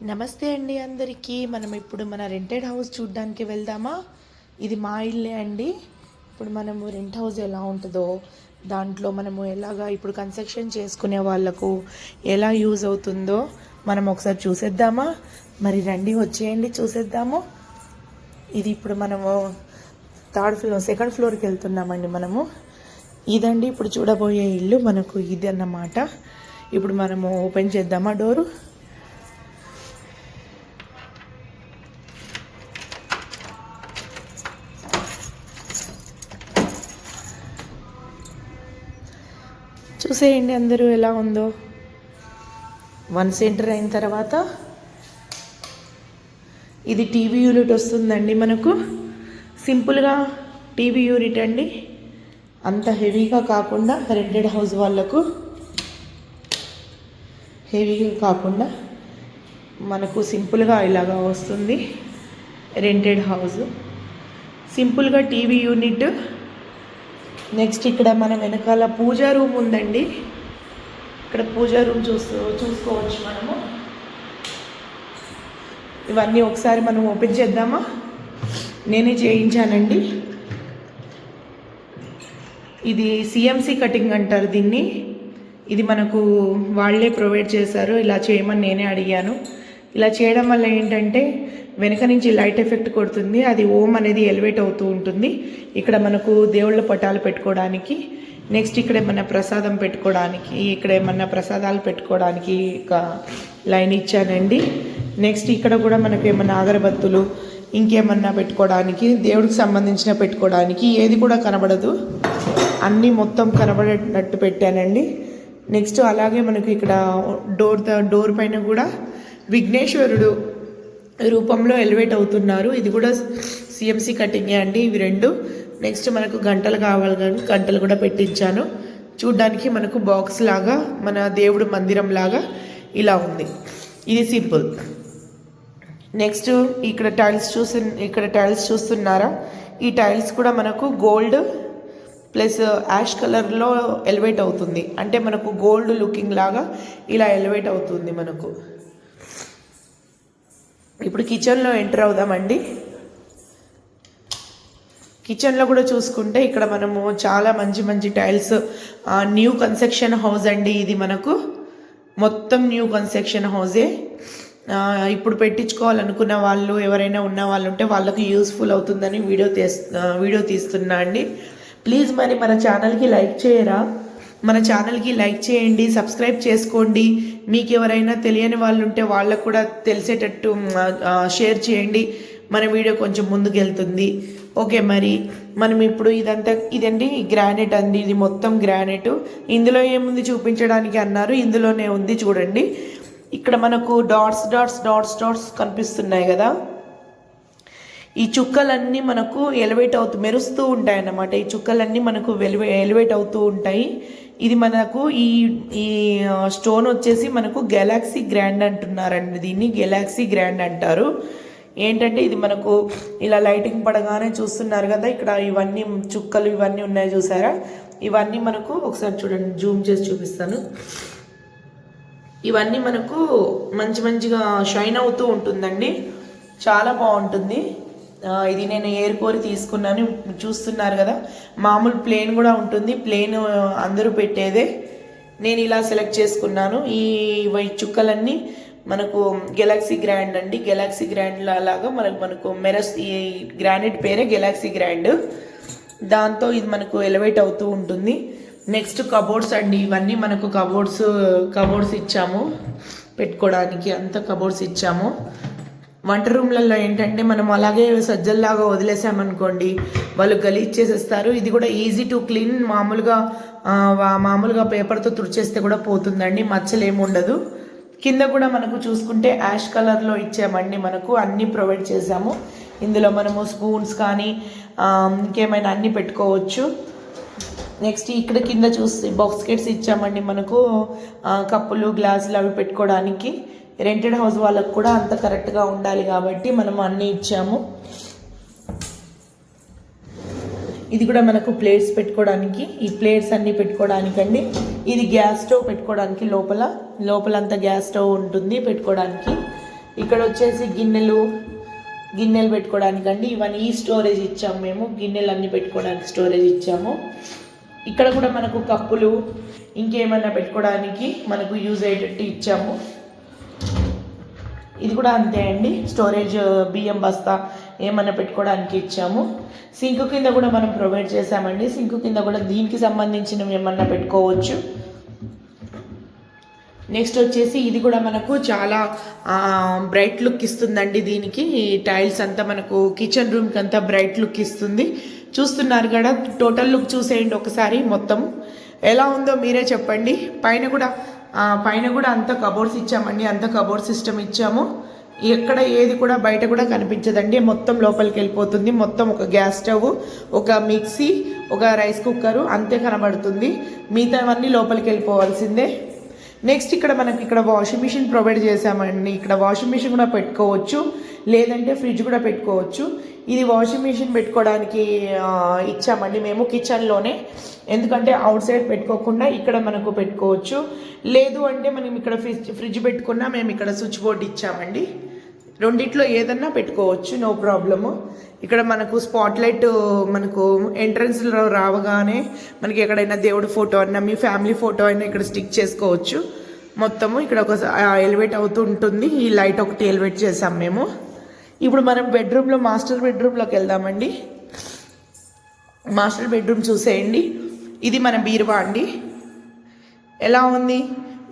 నమస్తే అండి అందరికీ. మనం ఇప్పుడు మన రెంటెడ్ హౌస్ చూడడానికి వెళ్దామా? ఇది మా ఇల్లే అండి. ఇప్పుడు మనము రెంట్ హౌస్ ఎలా ఉంటుందో, దాంట్లో మనము ఎలాగా ఇప్పుడు కన్స్ట్రక్షన్ చేసుకునే వాళ్ళకు ఎలా యూజ్ అవుతుందో మనం ఒకసారి చూసేద్దామా? మరి రండి, వచ్చేయండి, చూసేద్దాము. ఇది ఇప్పుడు మనము సెకండ్ ఫ్లోర్కి వెళ్తున్నామండి మనము. ఇదండి ఇప్పుడు చూడబోయే ఇల్లు. మనకు ఇది అన్నమాట. ఇప్పుడు మనము ఓపెన్ చేద్దామా డోరు? చూసేయండి అందరూ ఎలా ఉందో. వన్స్ ఎంటర్ అయిన తర్వాత ఇది టీవీ యూనిట్ వస్తుందండి మనకు. సింపుల్గా టీవీ యూనిట్ అండి, అంత హెవీగా కాకుండా, రెంటెడ్ హౌస్ వాళ్ళకు హెవీగా కాకుండా మనకు సింపుల్గా ఇలాగా వస్తుంది. రెంటెడ్ హౌస్ సింపుల్గా టీవీ యూనిట్. నెక్స్ట్ ఇక్కడ మన వెనకాల పూజా రూమ్ ఉందండి. ఇక్కడ పూజా రూమ్ చూసుకోవచ్చు మనము. ఇవన్నీ ఒకసారి మనం ఓపెన్ చేద్దామా? నేనే చేయించానండి. ఇది సిఎంసి కటింగ్ అంటారు దీన్ని. ఇది మనకు వాళ్ళే ప్రొవైడ్ చేశారు. ఇలా చేయమని నేనే అడిగాను. ఇలా చేయడం వల్ల ఏంటంటే వెనక నుంచి లైట్ ఎఫెక్ట్ కొడుతుంది. అది ఓం అనేది ఎలివేట్ అవుతూ ఉంటుంది. ఇక్కడ మనకు దేవుళ్ళ పటాలు పెట్టుకోవడానికి, నెక్స్ట్ ఇక్కడ ఏమన్నా ప్రసాదం పెట్టుకోవడానికి, ఇక్కడ ఏమన్నా ప్రసాదాలు పెట్టుకోవడానికి ఒక లైన్ ఇచ్చానండి. నెక్స్ట్ ఇక్కడ కూడా మనకు ఏమన్నా అగరబత్తులు ఇంకేమన్నా పెట్టుకోవడానికి, దేవుడికి సంబంధించిన పెట్టుకోవడానికి ఏది కూడా కనబడదు, అన్నీ మొత్తం కనబడేటట్టు పెట్టానండి. నెక్స్ట్ అలాగే మనకు ఇక్కడ డోర్ పైన కూడా విఘ్నేశ్వరుడు రూపంలో ఎలివేట్ అవుతున్నారు. ఇది కూడా సిఎంసి కటింగే అండి ఇవి రెండు. నెక్స్ట్ మనకు గంటలు కావాలి కానీ గంటలు కూడా పెట్టించాను. చూడ్డానికి మనకు బాక్స్ లాగా, మన దేవుడు మందిరం లాగా ఇలా ఉంది. ఇది సింపుల్. నెక్స్ట్ ఇక్కడ టైల్స్ చూస్తున్నారా? ఈ టైల్స్ కూడా మనకు గోల్డ్ ప్లస్ యాష్ కలర్లో ఎలివేట్ అవుతుంది. అంటే మనకు గోల్డ్ లుకింగ్ లాగా ఇలా ఎలివేట్ అవుతుంది మనకు. ఇప్పుడు కిచెన్లో ఎంటర్ అవుదామండి. కిచెన్లో కూడా చూసుకుంటే ఇక్కడ మనము చాలా మంచి టైల్స్, న్యూ కన్స్ట్రక్షన్ హౌస్ అండి ఇది. మనకు మొత్తం న్యూ కన్స్ట్రక్షన్ హౌసే. ఇప్పుడు పెట్టించుకోవాలనుకున్న వాళ్ళు ఎవరైనా ఉన్న వాళ్ళు ఉంటే వాళ్ళకి యూస్ఫుల్ అవుతుందని వీడియో తీస్తున్నా అండి. ప్లీజ్ మరి మన ఛానల్కి లైక్ చేయరా? మన ఛానల్కి లైక్ చేయండి, సబ్స్క్రైబ్ చేసుకోండి. మీకు ఎవరైనా తెలియని వాళ్ళు ఉంటే వాళ్ళకు కూడా తెలిసేటట్టు షేర్ చేయండి. మన వీడియో కొంచెం ముందుకు వెళ్తుంది. ఓకే, మరి మనం ఇప్పుడు ఇదండి గ్రానైట్ అండి. ఇది మొత్తం గ్రానైట్. ఇందులో ఏముంది చూపించడానికి అన్నారు, ఇందులోనే ఉంది చూడండి. ఇక్కడ మనకు డాట్స్ కనిపిస్తున్నాయి కదా. ఈ చుక్కలన్నీ మనకు మెరుస్తూ ఉంటాయి అన్నమాట. ఈ చుక్కలన్నీ మనకు ఎలివేట్ అవుతూ ఉంటాయి. ఇది మనకు ఈ స్టోన్ వచ్చేసి మనకు గెలాక్సీ గ్రాండ్ అంటున్నారండి. దీన్ని గెలాక్సీ గ్రాండ్ అంటారు. ఏంటంటే ఇది మనకు ఇలా లైటింగ్ పడగానే చూస్తున్నారు కదా, ఇక్కడ ఇవన్నీ చుక్కలు ఇవన్నీ ఉన్నాయి చూసారా? ఇవన్నీ మనకు ఒకసారి చూడండి, జూమ్ చేసి చూపిస్తాను. ఇవన్నీ మనకు మంచిగా షైన్ అవుతూ ఉంటుందండి. చాలా బాగుంటుంది. ఇది నేను ఏరుకోరి తీసుకున్నాను. చూస్తున్నారు కదా, మామూలు ప్లేన్ కూడా ఉంటుంది. ప్లేన్ అందరూ పెట్టేదే. నేను ఇలా సెలెక్ట్ చేసుకున్నాను. ఈ చుక్కలన్నీ మనకు గెలాక్సీ గ్రాండ్ అండి. గెలాక్సీ గ్రాండ్ లాగా మనకు ఈ గ్రానైట్ పేరే గెలాక్సీ గ్రాండ్. దాంతో ఇది మనకు ఎలివేట్ అవుతూ ఉంటుంది. నెక్స్ట్ కబోర్డ్స్ అండి. ఇవన్నీ మనకు కబోర్డ్స్ ఇచ్చాము పెట్టుకోవడానికి. అంతా కబోర్డ్స్ ఇచ్చాము. వంట రూమ్లలో ఏంటంటే మనం అలాగే సజ్జల్లాగా వదిలేసామనుకోండి, వాళ్ళు గలీజ్ చేసేస్తారు. ఇది కూడా ఈజీ టు క్లీన్. మామూలుగా పేపర్తో తుడిచేస్తే కూడా పోతుందండి, మచ్చలేమి ఉండదు. కింద కూడా మనకు చూసుకుంటే యాష్ కలర్లో ఇచ్చామండి. మనకు అన్నీ ప్రొవైడ్ చేసాము. ఇందులో మనము స్పూన్స్ కానీ ఇంకేమైనా అన్నీ పెట్టుకోవచ్చు. నెక్స్ట్ ఇక్కడ కింద బాస్కెట్స్ ఇచ్చామండి మనకు, కప్పులు గ్లాసులు అవి పెట్టుకోవడానికి. రెంటెడ్ హౌస్ వాళ్ళకు కూడా అంత కరెక్ట్గా ఉండాలి కాబట్టి మనం అన్నీ ఇచ్చాము. ఇది కూడా మనకు ప్లేట్స్ పెట్టుకోవడానికి, ఈ ప్లేట్స్ అన్నీ పెట్టుకోవడానికండి. ఇది గ్యాస్ స్టవ్ పెట్టుకోవడానికి, లోపలంతా గ్యాస్ స్టవ్ ఉంటుంది పెట్టుకోవడానికి. ఇక్కడ వచ్చేసి గిన్నెలు పెట్టుకోవడానికండి. ఇవన్నీ స్టోరేజ్ ఇచ్చాము మేము, గిన్నెలు అన్నీ పెట్టుకోవడానికి స్టోరేజ్ ఇచ్చాము. ఇక్కడ కూడా మనకు కప్పులు ఇంకేమైనా పెట్టుకోవడానికి మనకు యూజ్ అయ్యేటట్టు ఇచ్చాము. ఇది కూడా అంతే అండి, స్టోరేజ్ బియ్యం బస్తా ఏమైనా పెట్టుకోవడానికి ఇచ్చాము. సింక్ కింద కూడా మనం ప్రొవైడ్ చేసామండి. సింక్ కింద కూడా దీనికి సంబంధించినవి ఏమన్నా పెట్టుకోవచ్చు. నెక్స్ట్ వచ్చేసి ఇది కూడా మనకు చాలా బ్రైట్ లుక్ ఇస్తుందండి. దీనికి ఈ టైల్స్ అంతా మనకు కిచెన్ రూమ్కి అంతా బ్రైట్ లుక్ ఇస్తుంది. చూస్తున్నారు కదా, టోటల్ లుక్ చూసేయండి ఒకసారి, మొత్తం ఎలా ఉందో మీరే చెప్పండి. పైన కూడా అంత కబోర్డ్స్ ఇచ్చామండి, అంత కబోర్డ్ సిస్టమ్ ఇచ్చాము. ఎక్కడ ఏది కూడా బయట కూడా కనిపించదండి, మొత్తం లోపలికి వెళ్ళిపోతుంది. మొత్తం ఒక గ్యాస్ స్టవ్, ఒక మిక్సీ, ఒక రైస్ కుక్కరు అంతే కనబడుతుంది. మిగతావన్నీ లోపలికి వెళ్ళిపోవాల్సిందే. నెక్స్ట్ ఇక్కడ వాషింగ్ మిషన్ ప్రొవైడ్ చేసామండి. ఇక్కడ వాషింగ్ మిషన్ కూడా పెట్టుకోవచ్చు, లేదంటే ఫ్రిడ్జ్ కూడా పెట్టుకోవచ్చు. ఇది వాషింగ్ మిషన్ పెట్టుకోవడానికి ఇచ్చామండి మేము కిచెన్లోనే, ఎందుకంటే అవుట్ సైడ్ పెట్టుకోకుండా ఇక్కడ మనకు పెట్టుకోవచ్చు. లేదు అంటే మనం ఇక్కడ ఫ్రిడ్జ్ పెట్టుకున్నా మేము ఇక్కడ స్విచ్ బోర్డ్ ఇచ్చామండి. రెండిట్లో ఏదన్నా పెట్టుకోవచ్చు, నో ప్రాబ్లము. ఇక్కడ మనకు స్పాట్ లైట్ మనకు ఎంట్రన్స్లో రావగానే మనకి ఎక్కడైనా దేవుడి ఫోటో అన్నా మీ ఫ్యామిలీ ఫోటో అయినా ఇక్కడ స్టిక్ చేసుకోవచ్చు. మొత్తము ఇక్కడ ఒక ఎలివేట్ అవుతూ ఉంటుంది. ఈ లైట్ ఒకటి ఎలివేట్ చేసాం మేము. ఇప్పుడు మనం మాస్టర్ బెడ్రూమ్లోకి వెళ్దామండి. మాస్టర్ బెడ్రూమ్ చూసేయండి. ఇది మన బీరువా అండి. ఎలా ఉంది,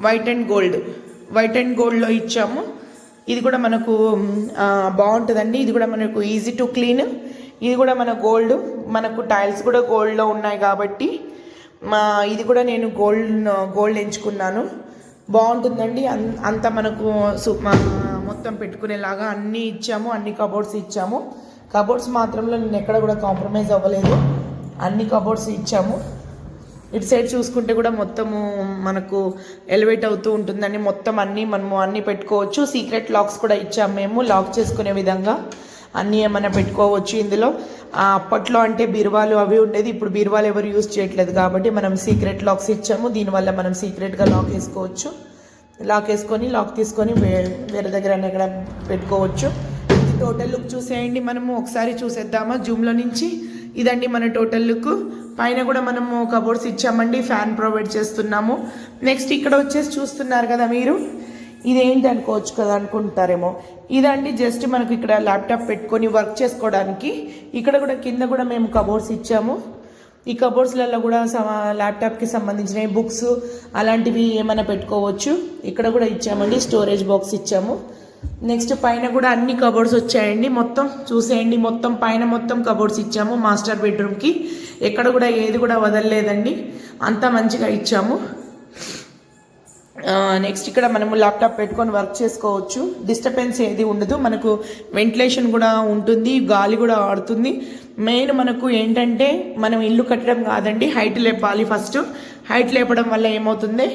వైట్ అండ్ గోల్డ్లో ఇచ్చాము. ఇది కూడా మనకు బాగుంటుందండి. ఇది కూడా మనకు ఈజీ టు క్లీన్. ఇది కూడా మన మనకు టైల్స్ కూడా గోల్డ్లో ఉన్నాయి కాబట్టి ఇది కూడా నేను గోల్డ్ ఎంచుకున్నాను. బాగుంటుందండి. అంత మనకు మొత్తం పెట్టుకునేలాగా అన్నీ ఇచ్చాము, అన్ని కబోర్డ్స్ ఇచ్చాము. కబోర్డ్స్ మాత్రంలో నేను ఎక్కడ కూడా కాంప్రమైజ్ అవ్వలేదు, అన్ని కబోర్డ్స్ ఇచ్చాము. ఇటు సైడ్ చూసుకుంటే కూడా మొత్తము మనకు ఎలివేట్ అవుతూ ఉంటుందండి. మొత్తం మనము అన్నీ పెట్టుకోవచ్చు. సీక్రెట్ లాక్స్ కూడా ఇచ్చాము మేము, లాక్ చేసుకునే విధంగా అన్నీ ఏమైనా పెట్టుకోవచ్చు ఇందులో. అప్పట్లో అంటే బీరువాలు అవి ఉండేది, ఇప్పుడు బీరువాలు ఎవరు యూజ్ చేయట్లేదు కాబట్టి మనం సీక్రెట్ లాక్స్ ఇచ్చాము. దీనివల్ల మనం సీక్రెట్గా లాక్ వేసుకోవచ్చు. లాక్ తీసుకొని వేరే దగ్గర ఎక్కడ పెట్టుకోవచ్చు. ఇది టోటల్ లుక్ చూసేయండి. మనము ఒకసారి చూసేద్దామా జూమ్లో నుంచి. ఇదండి మన టోటల్ లుక్. పైన కూడా మనము కబోర్డ్స్ ఇచ్చామండి, ఫ్యాన్ ప్రొవైడ్ చేస్తున్నాము. నెక్స్ట్ ఇక్కడ వచ్చేసి చూస్తున్నారు కదా మీరు, ఇదేంటి అనుకోవచ్చు కదా, అనుకుంటారేమో. ఇదండి జస్ట్ మనకు ఇక్కడ ల్యాప్టాప్ పెట్టుకొని వర్క్ చేసుకోవడానికి. ఇక్కడ కూడా కింద కూడా మేము కబోర్డ్స్ ఇచ్చాము. ఈ కబోర్డ్స్లలో కూడా ల్యాప్టాప్కి సంబంధించిన బుక్స్ అలాంటివి ఏమైనా పెట్టుకోవచ్చు. ఇక్కడ కూడా ఇచ్చామండి, స్టోరేజ్ బాక్స్ ఇచ్చాము. నెక్స్ట్ పైన కూడా అన్ని కబోర్డ్స్ వచ్చాయండి. మొత్తం చూసేయండి, మొత్తం పైన మొత్తం కబోర్డ్స్ ఇచ్చాము మాస్టర్ బెడ్రూమ్కి. ఎక్కడ కూడా ఏది కూడా వదలలేదండి, అంతా మంచిగా ఇచ్చాము. నెక్స్ట్ ఇక్కడ మనము ల్యాప్టాప్ పెట్టుకొని వర్క్ చేసుకోవచ్చు, డిస్టర్బెన్స్ ఏది ఉండదు. మనకు వెంటిలేషన్ కూడా ఉంటుంది, గాలి కూడా ఆడుతుంది. మెయిన్ మనకు ఏంటంటే మనం ఇల్లు కట్టడం కాదండి, హైట్ లేపాలి. ఫస్ట్ హైట్ లేపడం వల్ల ఏమవుతుంది,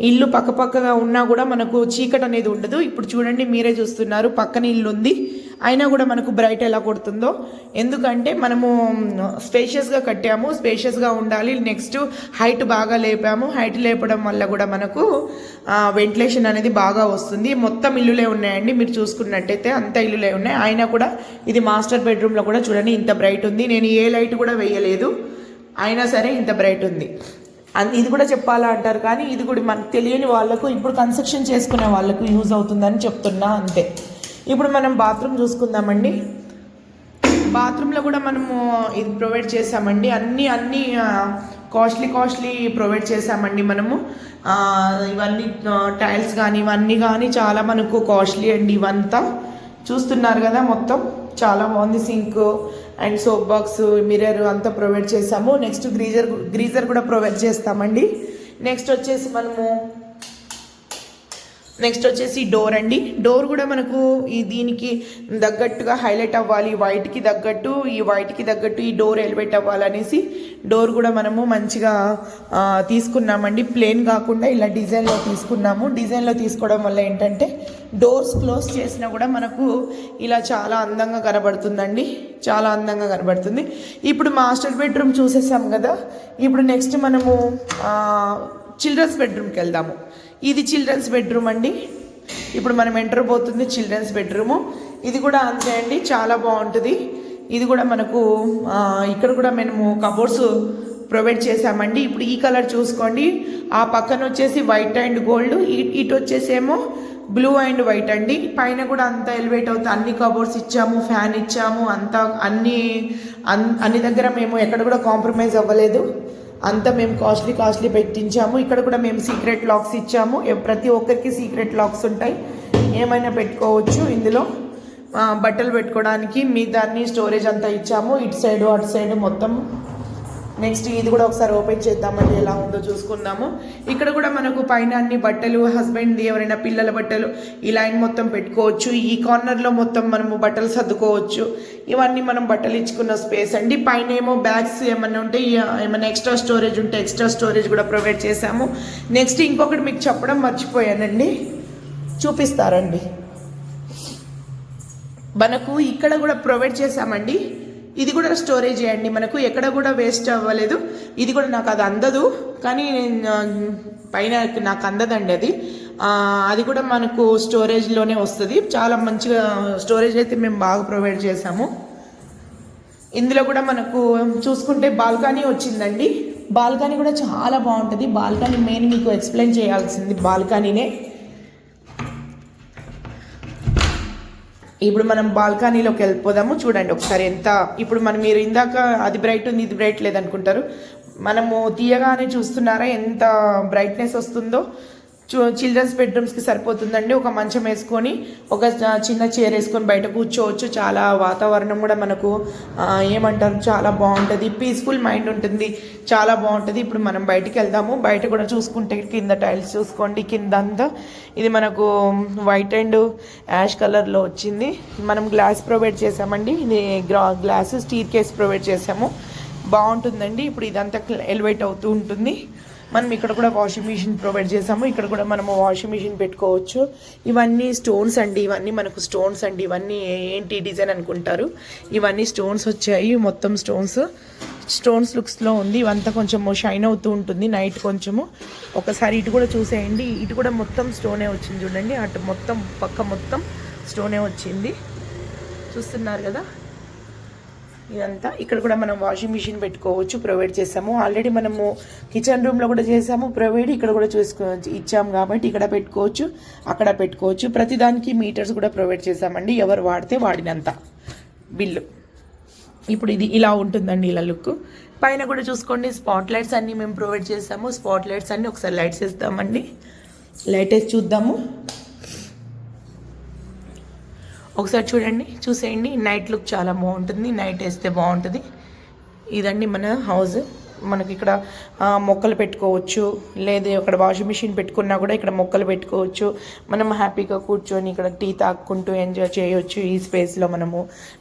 ఇల్లు పక్కపక్కగా ఉన్నా కూడా మనకు చీకటి అనేది ఉండదు. ఇప్పుడు చూడండి, మీరే చూస్తున్నారు, పక్కన ఇల్లు ఉంది అయినా కూడా మనకు బ్రైట్ ఎలా కొడుతుందో. ఎందుకంటే మనము స్పేషియస్గా కట్టాము, స్పేషియస్గా ఉండాలి. నెక్స్ట్ హైట్ బాగా లేపాము, హైట్ లేపడం వల్ల కూడా మనకు వెంటిలేషన్ అనేది బాగా వస్తుంది. మొత్తం ఇల్లులే ఉన్నాయండి, మీరు చూసుకున్నట్టయితే అంత ఇల్లులే ఉన్నాయి. అయినా కూడా ఇది మాస్టర్ బెడ్రూమ్లో కూడా చూడండి ఇంత బ్రైట్ ఉంది. నేను ఏ లైట్ కూడా వేయలేదు, అయినా సరే ఇంత బ్రైట్ ఉంది. ఇది కూడా చెప్పాలా అంటారు, కానీ ఇది కూడా మనకు తెలియని వాళ్ళకు, ఇప్పుడు కన్స్ట్రక్షన్ చేసుకునే వాళ్ళకు యూజ్ అవుతుందని చెప్తున్నా అంతే. ఇప్పుడు మనం బాత్రూమ్ చూసుకుందామండి. బాత్రూంలో కూడా మనము ఇది ప్రొవైడ్ చేసామండి. అన్నీ కాస్ట్లీ ప్రొవైడ్ చేసామండి మనము. ఇవన్నీ టైల్స్ కానీ ఇవన్నీ కానీ చాలా మనకు కాస్ట్లీ అండి. ఇవంతా చూస్తున్నారు కదా, మొత్తం చాలా బాగుంది. Sink and soap box, mirror అంతా ప్రొవైడ్ చేసాము. నెక్స్ట్ గ్రీజర్ కూడా ప్రొవైడ్ చేస్తామండి. నెక్స్ట్ వచ్చేసి డోర్ అండి. డోర్ కూడా మనకు దీనికి తగ్గట్టుగా హైలైట్ అవ్వాలి, వైట్కి తగ్గట్టు ఈ డోర్ ఎలివేట్ అవ్వాలనేసి డోర్ కూడా మనము మంచిగా తీసుకున్నామండి. ప్లేన్ కాకుండా ఇలా డిజైన్లో తీసుకున్నాము. డిజైన్లో తీసుకోవడం వల్ల ఏంటంటే డోర్స్ క్లోజ్ చేసినా కూడా మనకు ఇలా చాలా అందంగా కనబడుతుందండి, చాలా అందంగా కనబడుతుంది. ఇప్పుడు మాస్టర్ బెడ్రూమ్ చూసేసాం కదా, ఇప్పుడు నెక్స్ట్ మనము చిల్డ్రన్స్ బెడ్రూమ్కి వెళ్దాము. ఇది చిల్డ్రన్స్ బెడ్రూమ్ అండి. ఇప్పుడు మనం ఎంటర్ పోతుంది చిల్డ్రన్స్ బెడ్రూము. ఇది కూడా అంతే అండి, చాలా బాగుంటుంది. ఇది కూడా మనకు ఇక్కడ కూడా మేము కబోర్డ్స్ ప్రొవైడ్ చేసామండి. ఇప్పుడు ఈ కలర్ చూసుకోండి, ఆ పక్కన వచ్చేసి వైట్ అండ్ గోల్డ్, ఇటు వచ్చేసేమో బ్లూ అండ్ వైట్ అండి. పైన కూడా అంతా ఎలివేట్ అవుతుంది, అన్ని కబోర్డ్స్ ఇచ్చాము, ఫ్యాన్ ఇచ్చాము, అంతా అన్ని దగ్గర మేము ఎక్కడ కూడా కాంప్రమైజ్ అవ్వలేదు. అంతా మేము కాస్ట్లీ పెట్టించాము. ఇక్కడ కూడా మేము సీక్రెట్ లాక్స్ ఇచ్చాము, ప్రతి ఒక్కరికి సీక్రెట్ లాక్స్ ఉంటాయి, ఏమైనా పెట్టుకోవచ్చు. ఇందులో బట్టలు పెట్టుకోవడానికి మీ దాన్ని స్టోరేజ్ అంతా ఇచ్చాము, ఇటు సైడు అటు సైడు మొత్తం. నెక్స్ట్ ఇది కూడా ఒకసారి ఓపెన్ చేద్దామండి, ఎలా ఉందో చూసుకుందాము. ఇక్కడ కూడా మనకు పైన అన్ని బట్టలు, హస్బెండ్ది ఎవరైనా పిల్లల బట్టలు ఈ లైన్ మొత్తం పెట్టుకోవచ్చు. ఈ కార్నర్లో మొత్తం మనము బట్టలు సర్దుకోవచ్చు. ఇవన్నీ మనం బట్టలు ఇచ్చుకున్న స్పేస్ అండి. పైన ఏమో బ్యాగ్స్ ఏమన్నా ఉంటే, ఏమైనా ఎక్స్ట్రా స్టోరేజ్ ఉంటే ఎక్స్ట్రా స్టోరేజ్ కూడా ప్రొవైడ్ చేశాము. నెక్స్ట్ ఇంకొకటి మీకు చెప్పడం మర్చిపోయానండి, చూపిస్తారండి. మనకు ఇక్కడ కూడా ప్రొవైడ్ చేశామండి, ఇది కూడా స్టోరేజ్ చేయండి. మనకు ఎక్కడ కూడా వేస్ట్ అవ్వలేదు. ఇది కూడా నాకు అది అందదు, కానీ పైన నాకు అందదండి అది కూడా మనకు స్టోరేజ్లోనే వస్తుంది. చాలా మంచిగా స్టోరేజ్ అయితే మేము బాగా ప్రొవైడ్ చేసాము. ఇందులో కూడా మనకు చూసుకుంటే బాల్కనీ వచ్చిందండి. బాల్కనీ కూడా చాలా బాగుంటుంది. బాల్కనీ మెయిన్ మీకు ఎక్స్ప్లెయిన్ చేయాల్సింది బాల్కనీనే. ఇప్పుడు మనం బాల్కనీలోకి వెళ్ళిపోదాము. చూడండి ఒకసారి ఎంత, ఇప్పుడు మీరు ఇందాక అది బ్రైట్ ఉంది ఇది బ్రైట్ లేదనుకుంటారు, మనము తీయగానే చూస్తున్నారా ఎంత బ్రైట్నెస్ వస్తుందో. చిల్డ్రన్స్ బెడ్రూమ్స్కి సరిపోతుందండి. ఒక మంచం వేసుకొని ఒక చిన్న చైర్ వేసుకొని బయట కూర్చోవచ్చు. చాలా వాతావరణం కూడా మనకు ఏమంటారు, చాలా బాగుంటుంది, పీస్ఫుల్ మైండ్ ఉంటుంది, చాలా బాగుంటుంది. ఇప్పుడు మనం బయటికి వెళ్దాము. బయట కూడా చూసుకుంటే కింద టైల్స్ చూసుకోండి, కింద అంతా ఇది మనకు వైట్ అండ్ యాష్ కలర్లో వచ్చింది. మనం గ్లాస్ ప్రొవైడ్ చేసామండి, ఇది గ్లాస్ స్టీల్ కేస్ ప్రొవైడ్ చేసాము, బాగుంటుందండి. ఇప్పుడు ఇదంతా ఎలివేట్ అవుతూ ఉంటుంది. మనం ఇక్కడ కూడా వాషింగ్ మిషన్ ప్రొవైడ్ చేసాము. ఇక్కడ కూడా మనము వాషింగ్ మిషన్ పెట్టుకోవచ్చు. ఇవన్నీ స్టోన్స్ అండి, ఇవన్నీ మనకు స్టోన్స్ అండి. ఇవన్నీ ఏంటి డిజైన్ అనుకుంటారు, ఇవన్నీ స్టోన్స్ వచ్చాయి. మొత్తం స్టోన్స్ లుక్స్లో ఉంది. ఇవంతా కొంచెము షైన్ అవుతూ ఉంటుంది నైట్ కొంచెము. ఒకసారి ఇటు కూడా చూసేయండి, ఇటు కూడా మొత్తం స్టోనే వచ్చింది చూడండి. అటు మొత్తం పక్క మొత్తం స్టోనే వచ్చింది, చూస్తున్నారు కదా ఇదంతా. ఇక్కడ కూడా మనం వాషింగ్ మిషన్ పెట్టుకోవచ్చు, ప్రొవైడ్ చేసాము. ఆల్రెడీ మనము కిచెన్ రూమ్లో కూడా చేసాము ప్రొవైడ్, ఇక్కడ కూడా ఇచ్చాము కాబట్టి ఇక్కడ పెట్టుకోవచ్చు, అక్కడ పెట్టుకోవచ్చు. ప్రతిదానికి మీటర్స్ కూడా ప్రొవైడ్ చేసామండి, ఎవరు వాడితే వాడినంత బిల్లు. ఇప్పుడు ఇది ఇలా ఉంటుందండి, ఇలా లుక్. పైన కూడా చూసుకోండి, స్పాట్ లైట్స్ అన్నీ మేము ప్రొవైడ్ చేసాము. స్పాట్ లైట్స్ అన్నీ ఒకసారి లైట్స్ వేస్తామండి, లైట్ వేసి చూద్దాము. ఒకసారి చూసేయండి, నైట్ లుక్ చాలా బాగుంటుంది, నైట్ వేస్తే బాగుంటుంది. ఇదండి మన హౌస్. మనకి ఇక్కడ మొక్కలు పెట్టుకోవచ్చు, లేదా అక్కడ వాషింగ్ మిషన్ పెట్టుకున్నా కూడా ఇక్కడ మొక్కలు పెట్టుకోవచ్చు. మనం హ్యాపీగా కూర్చొని ఇక్కడ టీ తాక్కుంటూ ఎంజాయ్ చేయొచ్చు ఈ స్పేస్లో.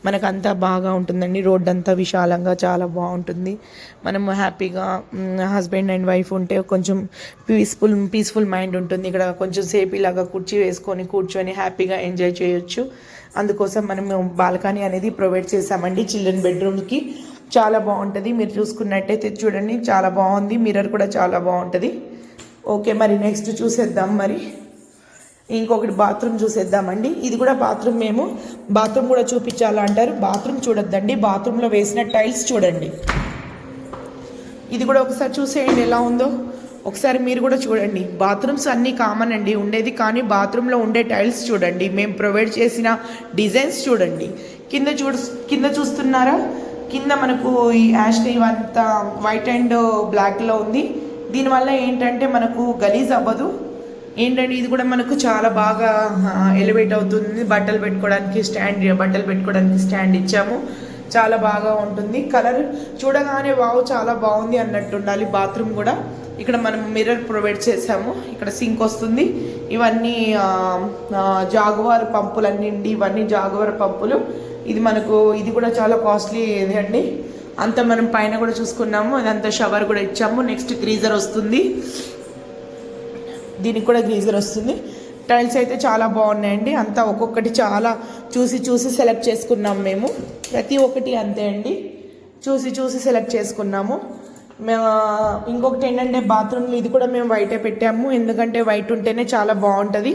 మనకు అంతా బాగా ఉంటుందండి. రోడ్ అంతా విశాలంగా చాలా బాగుంటుంది. మనము హ్యాపీగా హస్బెండ్ అండ్ వైఫ్ ఉంటే కొంచెం పీస్ఫుల్ మైండ్ ఉంటుంది. ఇక్కడ కొంచెం సేపు ఇలాగా కుర్చీ వేసుకొని కూర్చొని హ్యాపీగా ఎంజాయ్ చేయొచ్చు. అందుకోసం మనము బాల్కనీ అనేది ప్రొవైడ్ చేసామండి చిల్డ్రన్ బెడ్రూమ్కి. చాలా బాగుంటుంది, మీరు చూసుకున్నట్టయితే చూడండి, చాలా బాగుంది. మిర్రర్ కూడా చాలా బాగుంటుంది. ఓకే, మరి నెక్స్ట్ చూసేద్దాం. మరి ఇంకొకటి బాత్రూమ్ చూసేద్దామండి. ఇది కూడా బాత్రూమ్, మేము బాత్రూమ్ కూడా చూపించాలంటారు. బాత్రూమ్ చూడొద్దండి, బాత్రూంలో వేసిన టైల్స్ చూడండి. ఇది కూడా ఒకసారి చూసేయండి ఎలా ఉందో. ఒకసారి మీరు కూడా చూడండి. బాత్రూమ్స్ అన్నీ కామన్ అండి ఉండేది, కానీ బాత్రూంలో ఉండే టైల్స్ చూడండి, మేము ప్రొవైడ్ చేసిన డిజైన్స్ చూడండి. కింద చూస్తున్నారా, కింద మనకు ఈ యాష్ ఇవంతా వైట్ అండ్ బ్లాక్లో ఉంది. దీనివల్ల ఏంటంటే మనకు గలీజ్ అవ్వదు. ఏంటంటే ఇది కూడా మనకు చాలా బాగా ఎలివేట్ అవుతుంది. బట్టలు పెట్టుకోవడానికి స్టాండ్ ఇచ్చాము, చాలా బాగా ఉంటుంది. కలర్ చూడగానే వావ్ చాలా బాగుంది అన్నట్టు ఉండాలి. బాత్రూమ్ కూడా ఇక్కడ మనం మిర్రర్ ప్రొవైడ్ చేసాము. ఇక్కడ సింక్ వస్తుంది. ఇవన్నీ జాగువార్ పంపులన్నీ, ఇవన్నీ జాగువార్ పంపులు. ఇది మనకు ఇది కూడా చాలా కాస్ట్లీ ఇది అండి. అంతా మనం పైన కూడా చూసుకున్నాము, అదంతా షవర్ కూడా ఇచ్చాము. నెక్స్ట్ గ్రీజర్ వస్తుంది, దీనికి కూడా గ్రీజర్ వస్తుంది. టైల్స్ అయితే చాలా బాగున్నాయండి. అంతా ఒక్కొక్కటి చాలా చూసి సెలెక్ట్ చేసుకున్నాము మేము. ప్రతి ఒక్కటి అంతే అండి, చూసి సెలెక్ట్ చేసుకున్నాము. ఇంకొకటి ఏంటంటే బాత్రూమ్లో ఇది కూడా మేము వైటే పెట్టాము, ఎందుకంటే వైట్ ఉంటేనే చాలా బాగుంటుంది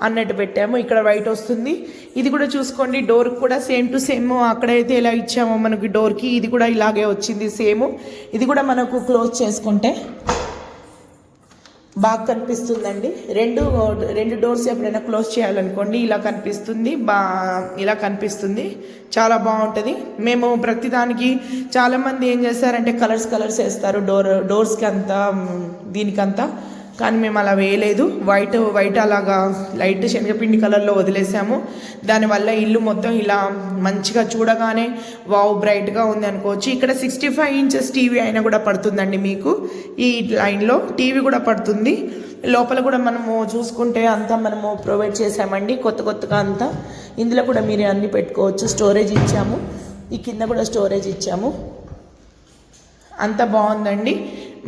అన్నట్టు పెట్టాము. ఇక్కడ వైట్ వస్తుంది. ఇది కూడా చూసుకోండి, డోర్ కూడా సేమ్ టు సేమ్ అక్కడైతే ఎలా ఇచ్చామో మనకి డోర్కి ఇది కూడా ఇలాగే వచ్చింది సేమ్. ఇది కూడా మనకు క్లోజ్ చేసుకుంటే బాగా కనిపిస్తుందండి. రెండు డోర్స్ ఎప్పుడైనా క్లోజ్ చేయాలనుకోండి ఇలా కనిపిస్తుంది, ఇలా కనిపిస్తుంది, చాలా బాగుంటుంది. మేము ప్రతిదానికి చాలామంది ఏం చేస్తారంటే కలర్స్ వేస్తారు డోర్స్కి అంతా దీనికంతా, కానీ మేము అలా వేయలేదు. వైట్ అలాగా లైట్ శనగపిండి కలర్లో వదిలేసాము. దానివల్ల ఇల్లు మొత్తం ఇలా మంచిగా చూడగానే వావ్ బ్రైట్గా ఉంది అనుకోవచ్చు. ఇక్కడ 65 ఇంచెస్ టీవీ అయినా కూడా పడుతుందండి మీకు. ఈ లైన్లో టీవీ కూడా పడుతుంది. లోపల కూడా మనము చూసుకుంటే అంతా మనము ప్రొవైడ్ చేసామండి కొత్తగా అంతా. ఇందులో కూడా మీరు అన్నీ పెట్టుకోవచ్చు. స్టోరేజ్ ఇచ్చాము, ఈ కింద కూడా స్టోరేజ్ ఇచ్చాము. అంత బాగుందండి.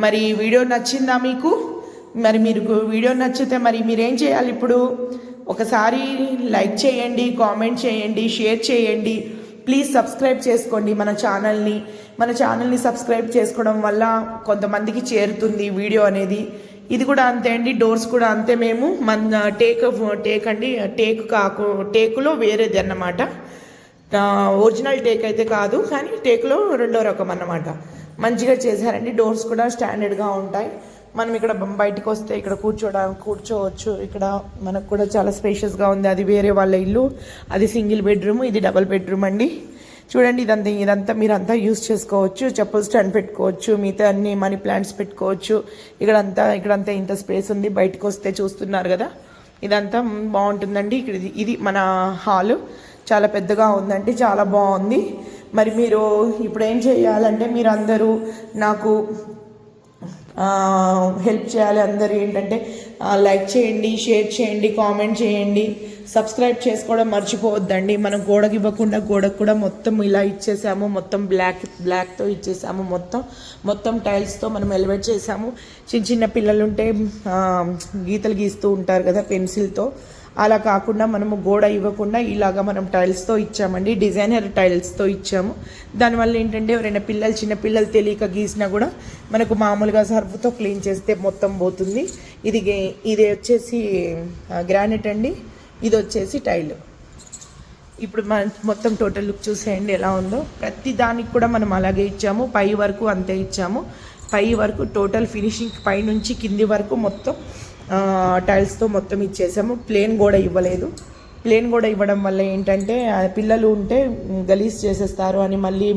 మరి వీడియో నచ్చిందా మీకు? మరి మీరు వీడియో నచ్చితే మరి మీరేం చేయాలి ఇప్పుడు? ఒకసారి లైక్ చేయండి, కామెంట్ చేయండి, షేర్ చేయండి. ప్లీజ్ సబ్స్క్రైబ్ చేసుకోండి మన ఛానల్ని సబ్స్క్రైబ్ చేసుకోవడం వల్ల కొంతమందికి చేరుతుంది వీడియో అనేది. ఇది కూడా అంతే అండి, డోర్స్ కూడా అంతే. మేము మన టేకులో వేరేది అన్నమాట. ఒరిజినల్ టేక్ అయితే కాదు, కానీ టేకులో రెండో రకం అన్నమాట. మంచిగా చేశారండి. డోర్స్ కూడా స్టాండర్డ్గా ఉంటాయి. మనం ఇక్కడ బయటకు వస్తే ఇక్కడ కూర్చోవచ్చు. ఇక్కడ మనకు కూడా చాలా స్పేషియస్గా ఉంది. అది వేరే వాళ్ళ ఇల్లు, అది సింగిల్ బెడ్రూమ్, ఇది డబుల్ బెడ్రూమ్ అండి. చూడండి, ఇదంతా మీరంతా యూస్ చేసుకోవచ్చు. చెప్పులు స్టాండ్ పెట్టుకోవచ్చు, మిగతా అన్ని మనీ ప్లాంట్స్ పెట్టుకోవచ్చు. ఇక్కడంతా ఇంత స్పేస్ ఉంది. బయటకు వస్తే చూస్తున్నారు కదా, ఇదంతా బాగుంటుందండి. ఇది మన హాలు, చాలా పెద్దగా ఉందండి, చాలా బాగుంది. మరి మీరు ఇప్పుడు ఏం చేయాలంటే మీరు అందరూ నాకు హెల్ప్ చేయాలి. అందరూ ఏంటంటే లైక్ చేయండి, షేర్ చేయండి, కామెంట్ చేయండి, సబ్స్క్రైబ్ చేసుకోవడం మర్చిపోవద్దండి. మనం గోడకి ఇవ్వకుండా గోడకు కూడా మొత్తం ఇలా ఇచ్చేసాము. మొత్తం బ్లాక్తో ఇచ్చేసాము. మొత్తం టైల్స్తో మనం ఎలివేట్ చేసాము. చిన్న పిల్లలు ఉంటే గీతలు గీస్తూ ఉంటారు కదా పెన్సిల్తో, అలా కాకుండా మనము గోడ ఇవ్వకుండా ఇలాగా మనం టైల్స్తో ఇచ్చామండి. డిజైనర్ టైల్స్తో ఇచ్చాము. దానివల్ల ఏంటంటే ఎవరైనా చిన్న పిల్లలు తెలియక గీసినా కూడా మనకు మామూలుగా సర్ఫ్తో క్లీన్ చేస్తే మొత్తం పోతుంది. ఇది వచ్చేసి గ్రానైట్ అండి, ఇది వచ్చేసి టైల్. ఇప్పుడు మనం మొత్తం టోటల్ లుక్ చూసేయండి ఎలా ఉందో. ప్రతి దానికి కూడా మనం అలాగే ఇచ్చాము. పై వరకు అంతే ఇచ్చాము. పై వరకు టోటల్ ఫినిషింగ్ పై నుంచి కింది వరకు మొత్తం టైల్స్తో మొత్తం ఇచ్చేసాము. ప్లేన్ గోడ ఇవ్వలేదు. ప్లేన్ గోడ ఇవ్వడం వల్ల ఏంటంటే పిల్లలు ఉంటే గలీజ్ చేసేస్తారు అని, మళ్ళీ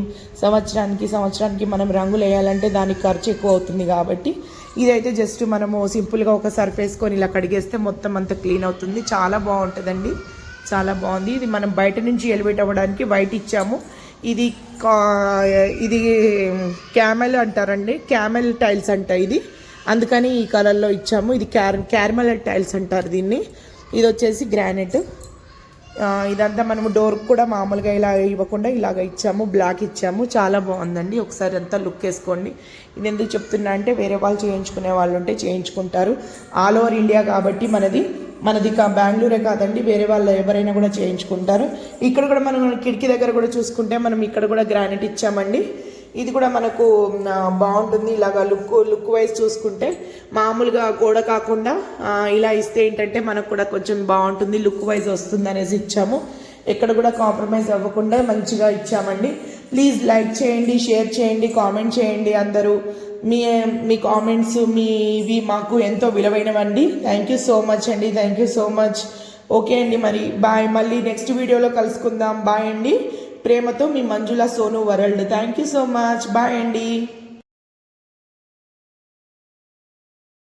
సంవత్సరానికి మనం రంగులు వేయాలంటే దానికి ఖర్చు ఎక్కువ అవుతుంది. కాబట్టి ఇదైతే జస్ట్ మనము సింపుల్గా ఒక సర్ఫ్ వేసుకొని ఇలా కడిగేస్తే మొత్తం అంతా క్లీన్ అవుతుంది. చాలా బాగుంటుందండి, చాలా బాగుంది. ఇది మనం బయట నుంచి ఎలివేట్ అవ్వడానికి వైట్ ఇచ్చాము. ఇది క్యామెల్ అంటారండి, క్యామెల్ టైల్స్ అంట ఇది, అందుకని ఈ కలర్లో ఇచ్చాము. ఇది క్యారమెల్ టైల్స్ అంటారు దీన్ని. ఇది వచ్చేసి గ్రానైట్. ఇదంతా మనము డోర్ కూడా మామూలుగా ఇలా ఇవ్వకుండా ఇలాగ ఇచ్చాము, బ్లాక్ ఇచ్చాము. చాలా బాగుందండి. ఒకసారి అంతా లుక్ వేసుకోండి. ఇది ఎందుకు చెప్తున్నా అంటే వేరే వాళ్ళు చేయించుకునే వాళ్ళు ఉంటే చేయించుకుంటారు. ఆల్ ఓవర్ ఇండియా కాబట్టి మనది బెంగళూరే కాదండి, వేరే వాళ్ళు ఎవరైనా కూడా చేయించుకుంటారు. ఇక్కడ కూడా మనం కిటికీ దగ్గర కూడా చూసుకుంటే మనం ఇక్కడ కూడా గ్రానైట్ ఇచ్చామండి. ఇది కూడా మనకు బాగుంటుంది. ఇలాగా లుక్ వైజ్ చూసుకుంటే మామూలుగా గోడ కాకుండా ఇలా ఇస్తే ఏంటంటే మనకు కూడా కొంచెం బాగుంటుంది, లుక్ వైజ్ వస్తుంది అనేసి ఇచ్చాము. ఎక్కడ కూడా కాంప్రమైజ్ అవ్వకుండా మంచిగా ఇచ్చామండి. ప్లీజ్ లైక్ చేయండి, షేర్ చేయండి, కామెంట్ చేయండి. అందరూ మీ కామెంట్స్ ఇవి మాకు ఎంతో విలువైనవండి. థ్యాంక్ యూ సో మచ్ అండి, thank you so much. Okay అండి, మరి బాయ్. మళ్ళీ నెక్స్ట్ వీడియోలో కలుసుకుందాం. బాయ్ అండి. ప్రేమతో మీ Manjula Sonu world. Thank you so much. Bye అండి.